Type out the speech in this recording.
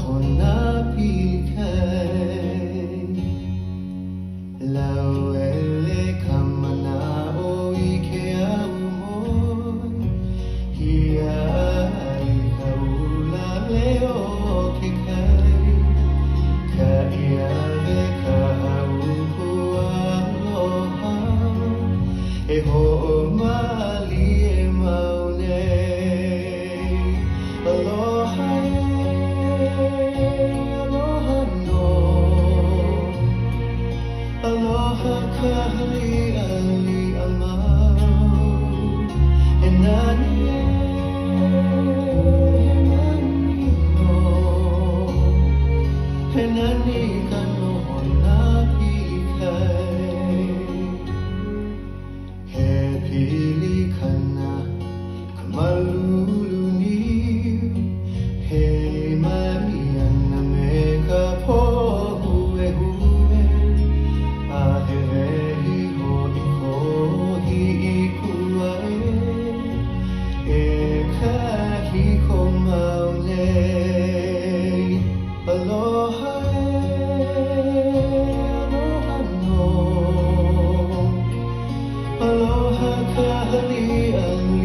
hona pikai lau ele kamana o ike au hia ai kaula leo ke kai ka ia ve ka hauku aloha e ho mali e maune aloha aloha kahali ali amau e nani e nani kano hona pikai he pili kana kamalulu ni he mariana me ka pohu e hue a he rehi ho i kohi i kuae e kahi ko maune aloha aloha no aloha kahali ali